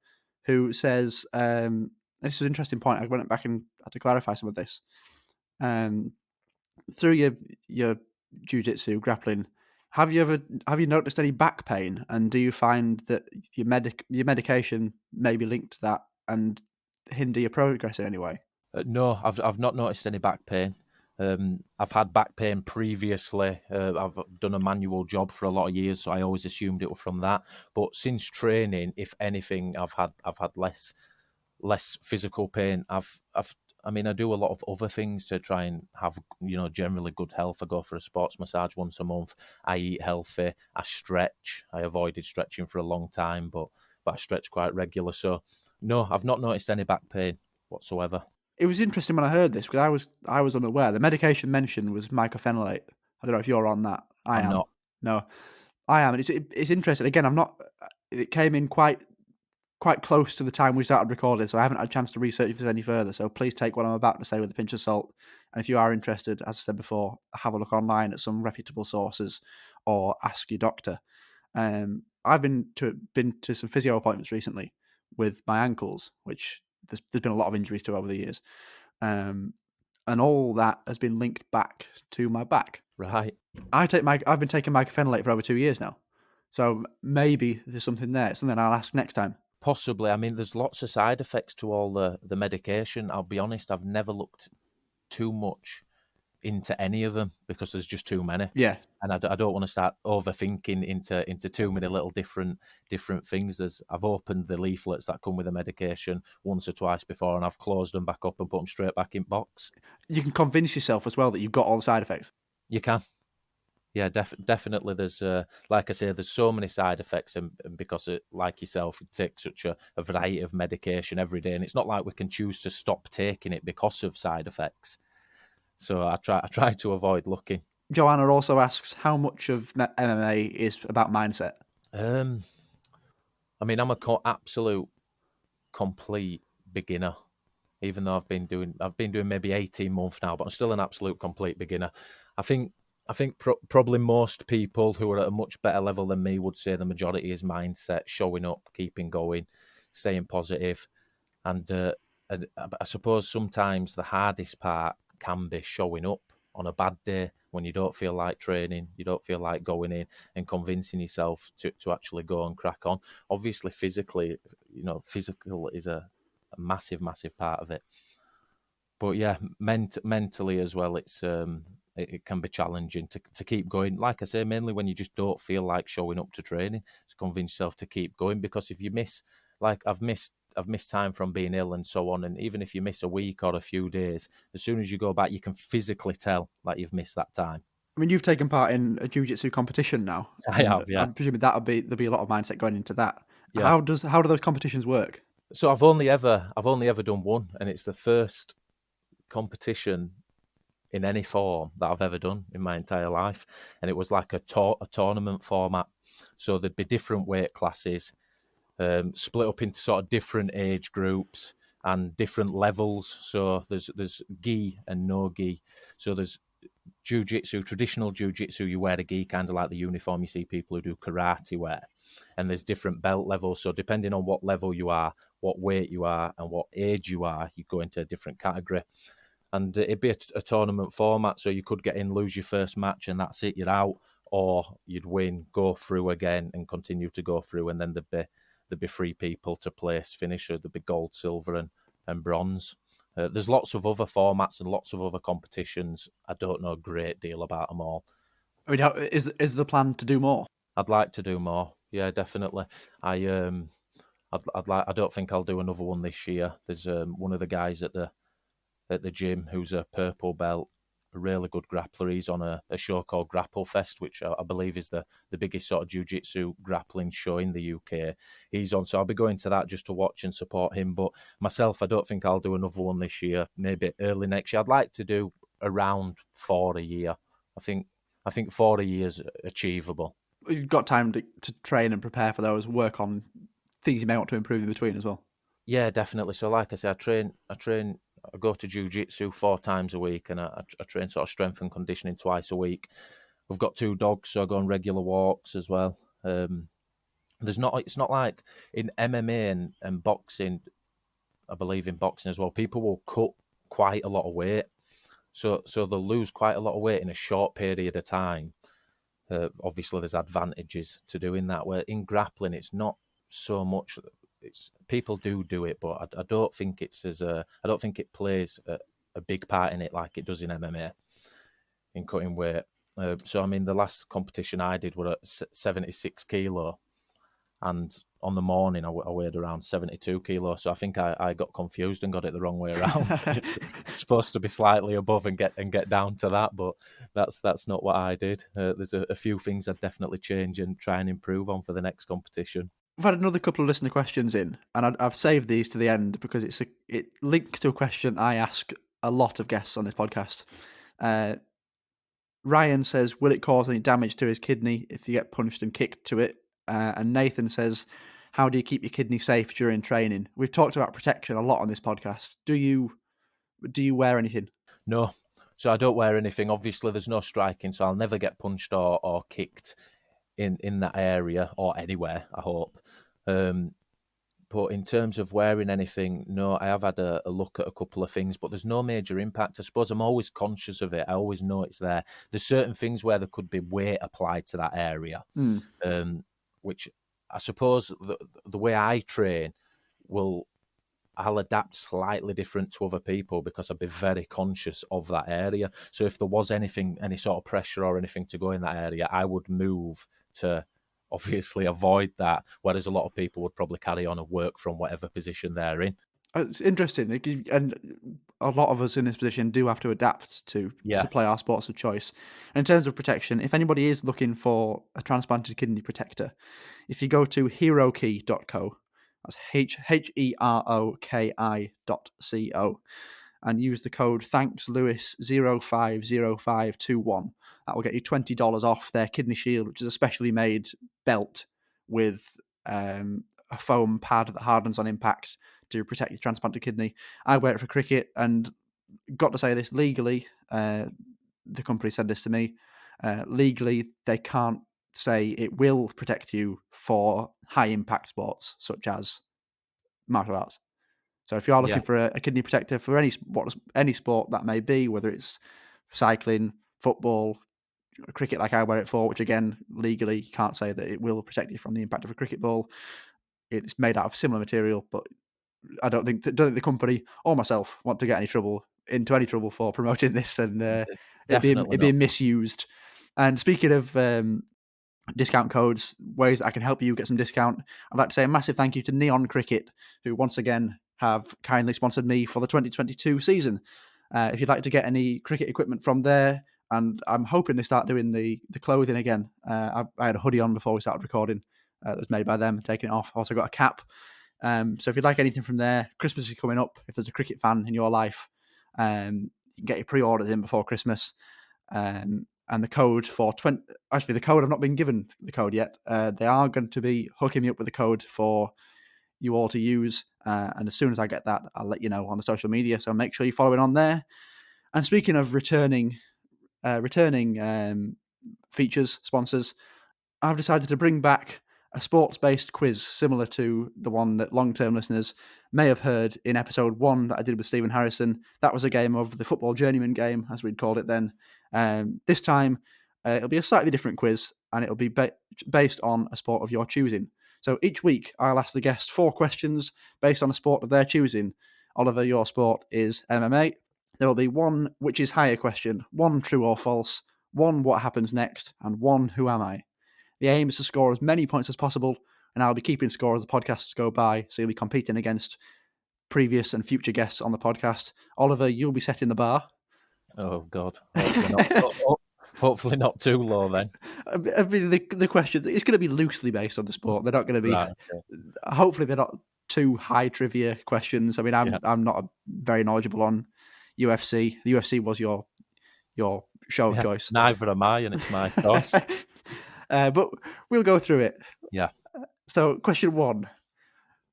who says, this is an interesting point. I went back and had to clarify some of this. Through your jiu-jitsu grappling, have you noticed any back pain, and do you find that your medication may be linked to that and hinder your progress in any way? no, I've not noticed any back pain. I've had back pain previously. I've done a manual job for a lot of years, so I always assumed it was from that. But since training, if anything, I've had less physical pain. I do a lot of other things to try and have, generally good health. I go for a sports massage once a month. I eat healthy. I stretch. I avoided stretching for a long time, but I stretch quite regular. So no, I've not noticed any back pain whatsoever. It was interesting when I heard this because I was unaware. The medication mentioned was mycophenolate. I don't know if you're on that. I I'm am. not. No, I am, and it's interesting. Again, I'm not. It came in quite close to the time we started recording, so I haven't had a chance to research this any further. So please take what I'm about to say with a pinch of salt. And if you are interested, as I said before, have a look online at some reputable sources or ask your doctor. I've been to some physio appointments recently with my ankles, which there's been a lot of injuries to over the years, and all that has been linked back to my back. Right. I've been taking mycophenolate for over 2 years now, so maybe there's something there. Something I'll ask next time. Possibly. I mean, there's lots of side effects to all the medication. I'll be honest, I've never looked too much into any of them because there's just too many. Yeah, And I don't want to start overthinking into too many little different things. I've opened the leaflets that come with the medication once or twice before, and I've closed them back up and put them straight back in box. you can convince yourself as well that you've got all the side effects. You can. Yeah, definitely. There's, like I say, there's so many side effects, and because, like yourself, you take such a variety of medication every day, and it's not like we can choose to stop taking it because of side effects. So I try to avoid looking. Joanna also asks how much of MMA is about mindset. I mean, I'm absolute complete beginner, even though I've been doing maybe 18 months now, but I'm still an absolute complete beginner. I think probably most people who are at a much better level than me would say the majority is mindset, showing up, keeping going, staying positive, and I suppose sometimes the hardest part can be showing up on a bad day when you don't feel like training, you don't feel like going in and convincing yourself to actually go and crack on. Obviously, physically, physical is a massive part of it. But yeah, mentally as well, it can be challenging to keep going. Like I say, mainly when you just don't feel like showing up to training, to convince yourself to keep going. Because if you miss, like I've missed time from being ill and so on, and even if you miss a week or a few days, as soon as you go back, you can physically tell like you've missed that time. I mean, you've taken part in a jiu-jitsu competition now. I have, yeah. I'm presuming there'll be a lot of mindset going into that. Yeah. How do those competitions work? So I've only ever done one, and it's the first competition in any form that I've ever done in my entire life, and it was like a tournament format. So there'd be different weight classes, split up into sort of different age groups and different levels. So there's gi and no gi. So there's jiu-jitsu, traditional jiu-jitsu, you wear a gi, kind of like the uniform you see people who do karate wear. And there's different belt levels. So depending on what level you are, what weight you are, and what age you are, you go into a different category. And it'd be a tournament format, so you could get in, lose your first match, and that's it, you're out, or you'd win, go through again, and continue to go through, and then there'd be 3 people to place finisher. There'd be gold, silver, and bronze. There's lots of other formats and lots of other competitions. I don't know a great deal about them all. I mean, is the plan to do more? I'd like to do more. Yeah, definitely. I don't think I'll do another one this year. There's one of the guys at the gym who's a purple belt, a really good grappler. He's on a show called Grapple Fest, which I believe is the biggest sort of jiu-jitsu grappling show in the UK. He's on, so I'll be going to that just to watch and support him. But myself, I don't think I'll do another one this year, maybe early next year. I'd like to do around 4 a year. I think 4 a year is achievable. You've got time to train and prepare for those, work on things you may want to improve in between as well. Yeah, definitely. So like I say, I go to jiu-jitsu 4 times a week, and I train sort of strength and conditioning twice a week. We've got 2 dogs, so I go on regular walks as well. It's not like in MMA and boxing, I believe in boxing as well, people will cut quite a lot of weight. So they'll lose quite a lot of weight in a short period of time. Obviously, there's advantages to doing that, where in grappling, it's not so much. People do it, but I don't think I don't think it plays a big part in it like it does in MMA in cutting weight. So I mean, the last competition I did were at 76 kilo, and on the morning I weighed around 72 kilos. So I think I got confused and got it the wrong way around. It's supposed to be slightly above and get down to that, but that's not what I did. There's a few things I'd definitely change and try and improve on for the next competition. We've had another couple of listener questions in, and I've saved these to the end because it links to a question I ask a lot of guests on this podcast. Ryan says, will it cause any damage to his kidney if you get punched and kicked to it? And Nathan says, how do you keep your kidney safe during training? We've talked about protection a lot on this podcast. Do you wear anything? No. So I don't wear anything. Obviously, there's no striking, so I'll never get punched or kicked in that area or anywhere, I hope. But in terms of wearing anything, no, I have had a look at a couple of things, but there's no major impact. I suppose I'm always conscious of it. I always know it's there. There's certain things where there could be weight applied to that area, which I suppose the way I train I'll adapt slightly different to other people because I'll be very conscious of that area. So if there was any sort of pressure or anything to go in that area, I would move to obviously avoid that, whereas a lot of people would probably carry on and work from whatever position they're in. It's interesting, and a lot of us in this position do have to adapt to play our sports of choice. And in terms of protection, if anybody is looking for a transplanted kidney protector, if you go to herokey.co, that's HEROKI.co, and use the code ThanksLewis050521, that will get you $20 off their Kidney Shield, which is a specially made belt with a foam pad that hardens on impact to protect your transplanted kidney. I wear it for cricket, and got to say this, legally, the company said this to me, legally they can't say it will protect you for high impact sports such as martial arts. So if you are looking for a kidney protector for any sport that may be, whether it's cycling, football, cricket like I wear it for, which again, legally you can't say that it will protect you from the impact of a cricket ball. It's made out of similar material, but I don't think the company or myself want to get into any trouble for promoting this, and it being misused. And speaking of discount codes, ways that I can help you get some discount, I'd like to say a massive thank you to Neon Cricket, who once again have kindly sponsored me for the 2022 season. If you'd like to get any cricket equipment from there, and I'm hoping they start doing the clothing again. I had a hoodie on before we started recording that was made by them, taking it off. I also got a cap. So if you'd like anything from there, Christmas is coming up. If there's a cricket fan in your life, you can get your pre-orders in before Christmas. And the code for the code, I've not been given the code yet. They are going to be hooking me up with the code for you all to use. And as soon as I get that, I'll let you know on the social media. So make sure you're following on there. And speaking of returning features, sponsors, I've decided to bring back a sports-based quiz similar to the one that long-term listeners may have heard in episode 1 that I did with Stephen Harrison. That was a game of the Football Journeyman game, as we'd called it then. This time, it'll be a slightly different quiz, and it'll be based on a sport of your choosing. So each week, I'll ask the guest 4 questions based on a sport of their choosing. Oliver, your sport is MMA. There will be 1 which is higher question, 1 true or false, 1 what happens next, and 1 who am I. The aim is to score as many points as possible, and I'll be keeping score as the podcasts go by, so you'll be competing against previous and future guests on the podcast. Oliver, you'll be setting the bar. Oh, God. Hopefully not too low, then. I mean, the question, it's going to be loosely based on the sport. They're not going to be... Right, okay. Hopefully they're not too high trivia questions. I mean, I'm not very knowledgeable on UFC. The UFC was your show of choice. Neither am I, and it's my choice. But we'll go through it. Yeah. So, question 1.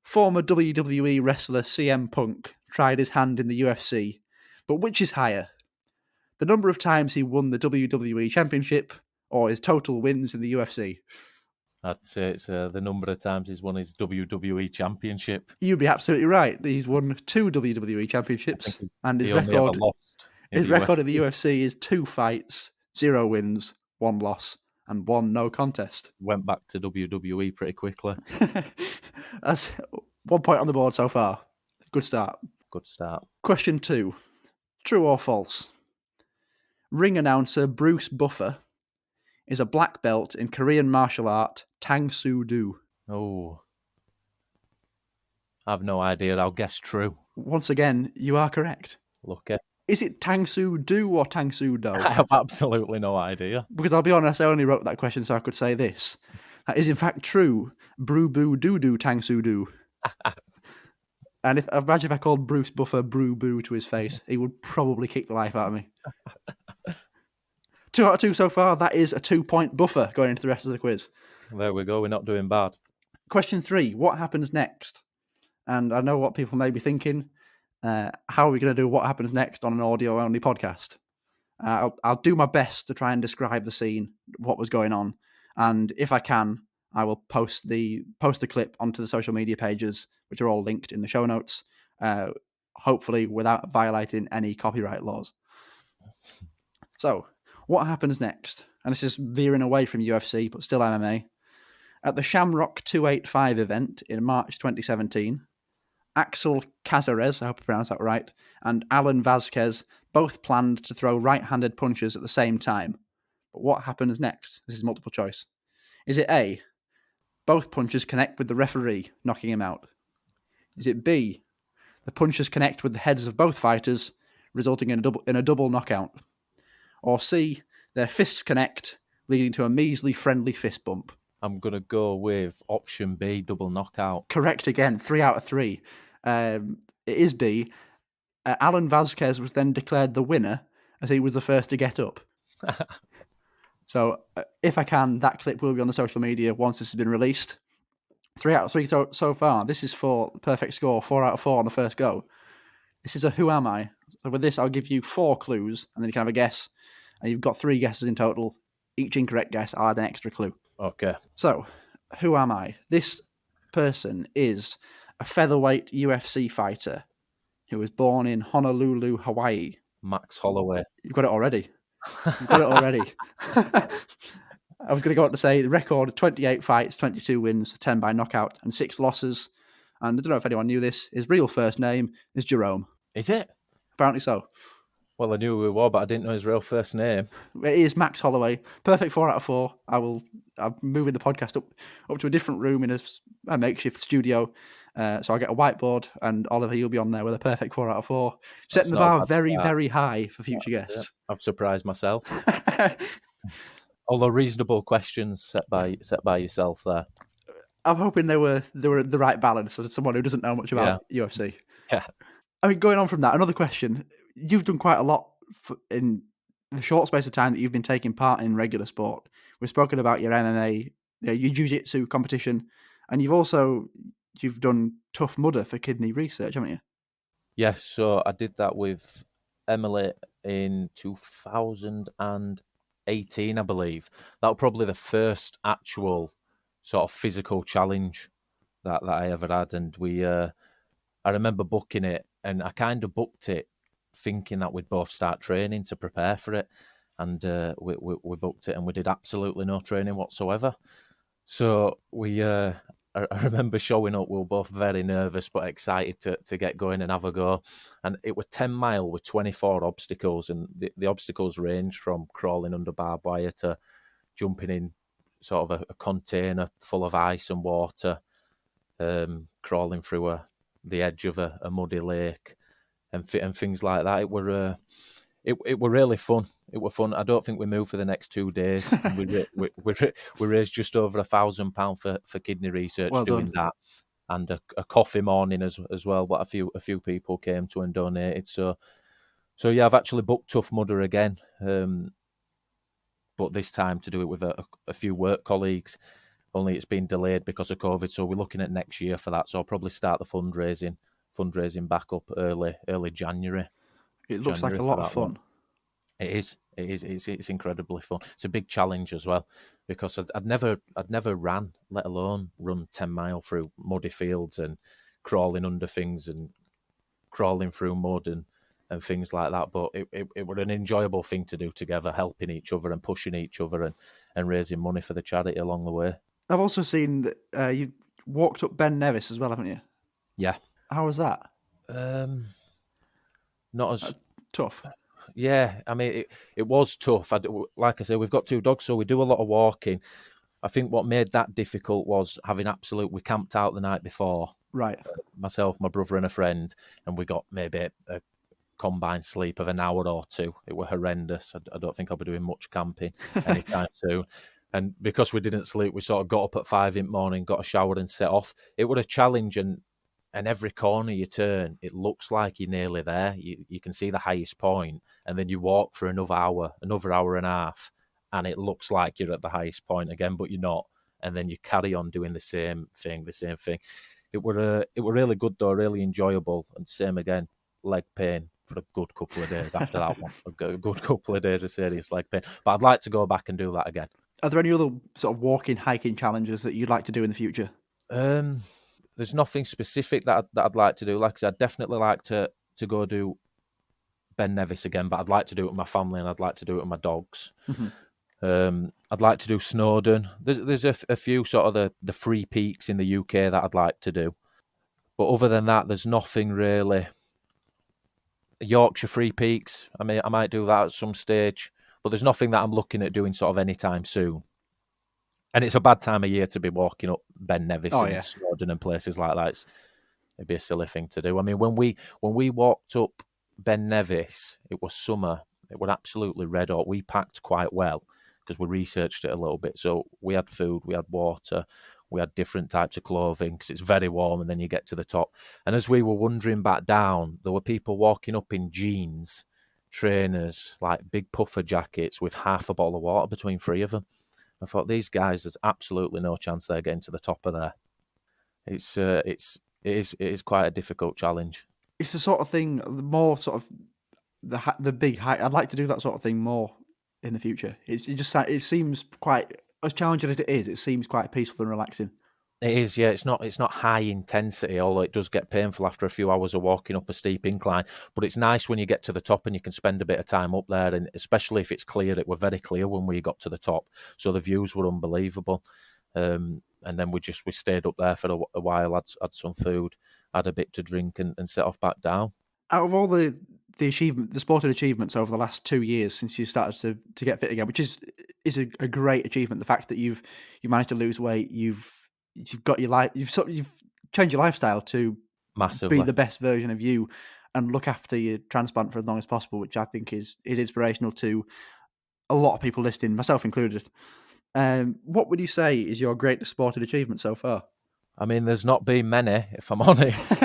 Former WWE wrestler CM Punk tried his hand in the UFC, but which is higher? The number of times he won the WWE Championship or his total wins in the UFC? I'd say it's the number of times he's won his WWE Championship. You'd be absolutely right. He's won 2 WWE Championships, and his record in the UFC is 2 fights, 0 wins, 1 loss, and 1 no contest. Went back to WWE pretty quickly. That's 1 point on the board so far. Good start. Good start. Question 2. True or false? Ring announcer Bruce Buffer is a black belt in Korean martial art Tang Soo Do. Oh. I've no idea. I'll guess true. Once again, you are correct. Lucky. Is it Tang Soo Do or Tang Soo Do? I have absolutely no idea. Because I'll be honest, I only wrote that question so I could say this. That is in fact true. Brew Boo Doo Doo Tang Soo Do. And imagine if I called Bruce Buffer Brew Boo to his face, he would probably kick the life out of me. 2 out of 2 so far. That is a 2-point buffer going into the rest of the quiz. There we go. We're not doing bad. Question 3. What happens next? And I know what people may be thinking. How are we going to do what happens next on an audio-only podcast? I'll do my best to try and describe the scene, what was going on. and if I can, I will post the clip onto the social media pages, which are all linked in the show notes, hopefully without violating any copyright laws. So, what happens next? And this is veering away from UFC, but still MMA. At the Shamrock 285 event in March 2017, Axel Cazares, I hope I pronounced that right, and Alan Vazquez both planned to throw right-handed punches at the same time. But what happens next? This is multiple choice. Is it A, both punches connect with the referee, knocking him out? Is it B, the punches connect with the heads of both fighters, resulting in a double knockout? Or C, their fists connect, leading to a measly friendly fist bump? I'm going to go with option B, double knockout. Correct again, 3 out of 3. It is B. Alan Vazquez was then declared the winner as he was the first to get up. So, if I can, that clip will be on the social media once this has been released. 3 out of 3 so far. This is for perfect score, 4 out of 4 on the first go. This is a Who Am I? So with this, I'll give you 4 clues, and then you can have a guess. And you've got 3 guesses in total. Each incorrect guess, I'll add an extra clue. Okay. So, who am I? This person is a featherweight UFC fighter who was born in Honolulu, Hawaii. Max Holloway. You've got it already. You've got it already. I was going to go on to say the record, 28 fights, 22 wins, 10 by knockout, and 6 losses. And I don't know if anyone knew this. His real first name is Jerome. Is it? Apparently so. Well, I knew who he was, but I didn't know his real first name. It is Max Holloway. Perfect 4 out of 4. I'm moving the podcast up to a different room in a makeshift studio. So I'll get a whiteboard, and Oliver, you'll be on there with a perfect 4 out of 4. Setting the bar very, very high for future guests. I've surprised myself. Although reasonable questions set by yourself there. I'm hoping they were the right balance for someone who doesn't know much about UFC. Yeah. I mean, going on from that, another question. You've done quite a lot in the short space of time that you've been taking part in regular sport. We've spoken about your MMA, your Jiu-Jitsu competition, and you've done Tough Mudder for kidney research, haven't you? Yes, so I did that with Emily in 2018, I believe. That was probably the first actual sort of physical challenge that I ever had. And I remember booking it, and I kind of booked it thinking that we'd both start training to prepare for it. And we booked it, and we did absolutely no training whatsoever. So I remember showing up. We were both very nervous but excited to get going and have a go. And it was 10 mile with 24 obstacles, and the obstacles ranged from crawling under barbed wire to jumping in sort of a container full of ice and water, crawling through the edge of a muddy lake, and things like that. It were really fun. It were fun. I don't think we moved for the next 2 days. we raised just over £1,000 for kidney research doing that, and a coffee morning as well. But a few people came to and donated. So yeah, I've actually booked Tough Mudder again, but this time to do it with a few work colleagues. Only it's been delayed because of COVID, so we're looking at next year for that. So I'll probably start the fundraising back up early January. It looks like a lot of fun. It is. It's incredibly fun. It's a big challenge as well, because I'd never ran, let alone run 10 mile through muddy fields and crawling under things and crawling through mud and things like that. But it was an enjoyable thing to do together, helping each other and pushing each other and raising money for the charity along the way. I've also seen that you walked up Ben Nevis as well, haven't you? Yeah. How was that? Not as tough. Yeah, I mean, it was tough. Like I say, we've got 2 dogs, so we do a lot of walking. I think what made that difficult was we camped out the night before. Right. Myself, my brother and a friend, and we got maybe a combined sleep of an hour or 2. It was horrendous. I don't think I'll be doing much camping anytime soon. And because we didn't sleep, we sort of got up at 5 in the morning, got a shower and set off. It was a challenge, and every corner you turn, it looks like you're nearly there. You can see the highest point, and then you walk for another hour and a half, and it looks like you're at the highest point again, but you're not. And then you carry on doing the same thing. It were really good though, really enjoyable, and same again, leg pain for a good couple of days after that one. A good couple of days of serious leg pain. But I'd like to go back and do that again. Are there any other sort of walking, hiking challenges that you'd like to do in the future? There's nothing specific that I'd like to do. Like I said, I'd definitely like to go do Ben Nevis again, but I'd like to do it with my family and I'd like to do it with my dogs. I'd like to do Snowdon. There's a few sort of the free peaks in the UK that I'd like to do. But other than that, there's nothing really. Yorkshire Free Peaks, I might do that at some stage. But there's nothing that I'm looking at doing sort of anytime soon. And it's a bad time of year to be walking up Ben Nevis and Snowdon and places like that. It'd be a silly thing to do. I mean, when we walked up Ben Nevis, it was summer. It was absolutely red hot. We packed quite well because we researched it a little bit. So we had food, we had water, we had different types of clothing because it's very warm and then you get to the top. And as we were wandering back down, there were people walking up in jeans, trainers, like big puffer jackets with half a bottle of water between three of them. I thought, these guys, there's absolutely no chance they're getting to the top of there. It is quite a difficult challenge. It's the sort of thing, more sort of the big hike. I'd like to do that sort of thing more in the future. It seems quite, as challenging as it is, it seems quite peaceful and relaxing. It is, yeah. It's not high intensity, although it does get painful after a few hours of walking up a steep incline. But it's nice when you get to the top and you can spend a bit of time up there, and especially if it's clear. It were very clear when we got to the top, so the views were unbelievable. And then we stayed up there for a while, had some food, had a bit to drink, and set off back down. Out of all the sporting achievements over the last 2 years since you started to get fit again, which is a great achievement, the fact that you managed to lose weight, you've got your life, you've changed your lifestyle to Massively be the best version of you and look after your transplant for as long as possible, which I think is inspirational to a lot of people listening, myself included. What would you say is your greatest sporting achievement so far? I mean, there's not been many, if I'm honest.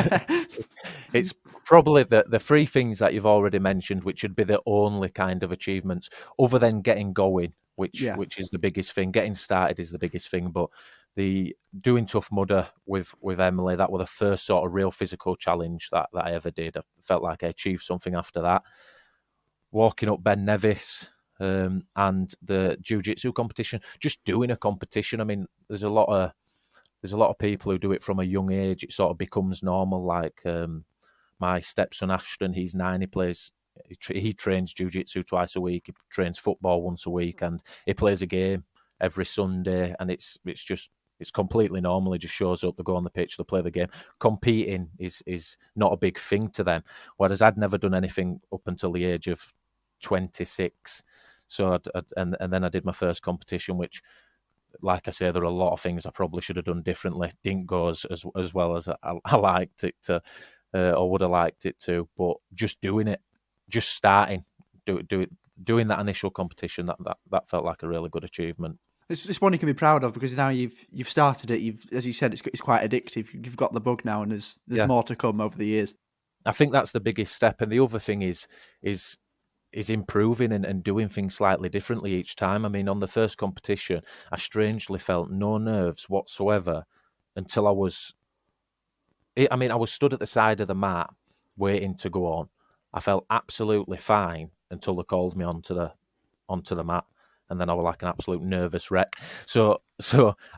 It's probably the three things that you've already mentioned, which would be the only kind of achievements, other than getting going, which is the biggest thing. Getting started is the biggest thing, but the doing Tough Mudder with Emily, that was the first sort of real physical challenge that I ever did. I felt like I achieved something after that. Walking up Ben Nevis and the Jiu-Jitsu competition, just doing a competition. I mean, there's a lot of people who do it from a young age. It sort of becomes normal. Like my stepson Ashton, he's 9. He trains jiu-jitsu twice a week. He trains football once a week, and he plays a game every Sunday. And it's completely normal. He just shows up, they go on the pitch, they play the game. Competing is not a big thing to them. Whereas I'd never done anything up until the age of 26. So and then I did my first competition, which, like I say, there are a lot of things I probably should have done differently. Didn't go as well as I liked it to, or would have liked it to. But just doing it, just starting, doing that initial competition, that felt like a really good achievement. It's one you can be proud of, because now you've started it. As you said, it's quite addictive. You've got the bug now, and there's more to come over the years. I think that's the biggest step, and the other thing is improving and doing things slightly differently each time. I mean, on the first competition, I strangely felt no nerves whatsoever until I was stood at the side of the mat waiting to go on. I felt absolutely fine until they called me onto the mat, and then I was like an absolute nervous wreck. So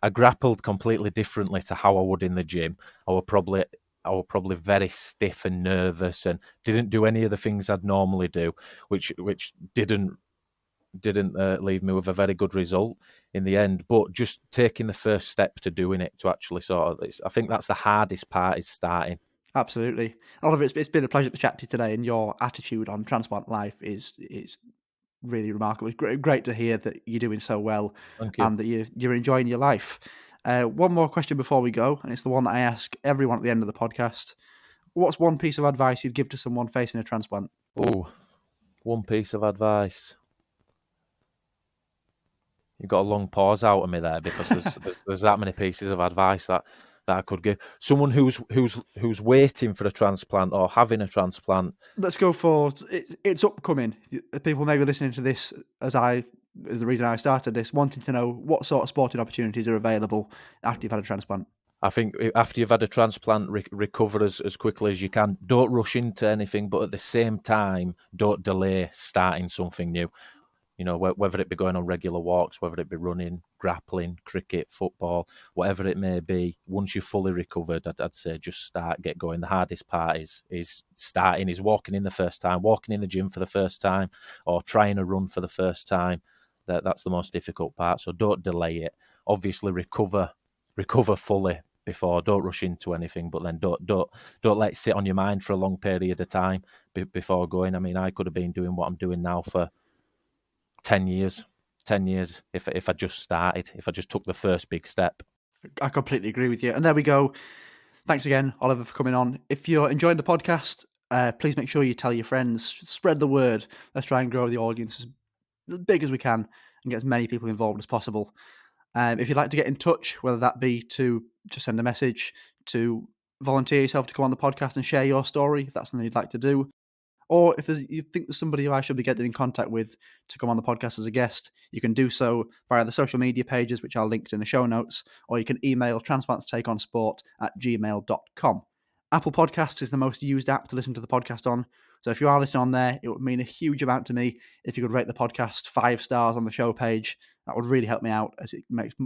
I grappled completely differently to how I would in the gym. I was probably very stiff and nervous, and didn't do any of the things I'd normally do, which didn't leave me with a very good result in the end. But just taking the first step to doing it, to actually I think that's the hardest part, is starting. Absolutely. Oliver, it's been a pleasure to chat to you today, and your attitude on transplant life is really remarkable. It's great to hear that you're doing so well. Thank you. And that you're enjoying your life. One more question before we go, and it's the one that I ask everyone at the end of the podcast. What's one piece of advice you'd give to someone facing a transplant? Oh, one piece of advice. You got a long pause out of me there, because there's that many pieces of advice that I could give. Someone who's waiting for a transplant or having a transplant. Let's go for it's upcoming. People may be listening to this as the reason I started this, wanting to know what sort of sporting opportunities are available after you've had a transplant. I think after you've had a transplant, recover as quickly as you can. Don't rush into anything, but at the same time, don't delay starting something new. You know, whether it be going on regular walks, whether it be running, grappling, cricket, football, whatever it may be, once you're fully recovered, I'd say just get going. The hardest part is starting, is walking in the first time, walking in the gym for the first time, or trying a run for the first time. That's the most difficult part. So don't delay it. Obviously, recover fully before. Don't rush into anything, but then don't let it sit on your mind for a long period of time before going. I mean, I could have been doing what I'm doing now for 10 years if I just started, if I just took the first big step. I completely agree with you. And there we go. Thanks again, Oliver, for coming on. If you're enjoying the podcast, please make sure you tell your friends, spread the word. Let's try and grow the audience as big as we can and get as many people involved as possible. If you'd like to get in touch, whether that be to just send a message, to volunteer yourself to come on the podcast and share your story, if that's something you'd like to do, or if you think there's somebody who I should be getting in contact with to come on the podcast as a guest, you can do so via the social media pages, which I'll link in the show notes, or you can email transplantstakeonsport@gmail.com. Apple Podcasts is the most used app to listen to the podcast on. So if you are listening on there, it would mean a huge amount to me if you could rate the podcast 5 stars on the show page. That would really help me out, as it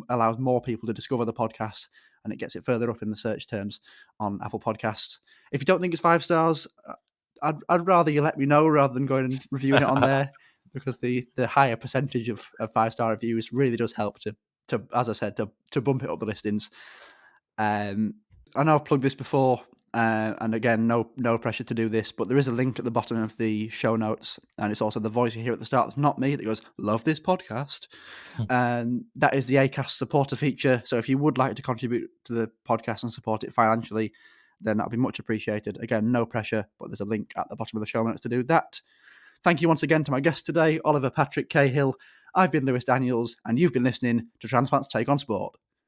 allows more people to discover the podcast and it gets it further up in the search terms on Apple Podcasts. If you don't think it's 5 stars, I'd rather you let me know rather than going and reviewing it on there, because the higher percentage of 5-star reviews really does help to as I said, to bump it up the listings. I know I've plugged this before, and again, no pressure to do this, but there is a link at the bottom of the show notes, and it's also the voice you hear at the start. It's not me that goes, "Love this podcast," and that is the Acast supporter feature. So if you would like to contribute to the podcast and support it financially, then that would be much appreciated. Again, no pressure, but there's a link at the bottom of the show notes to do that. Thank you once again to my guest today, Oliver Patrick Cahill. I've been Lewis Daniels, and you've been listening to Transplant's Take on Sport.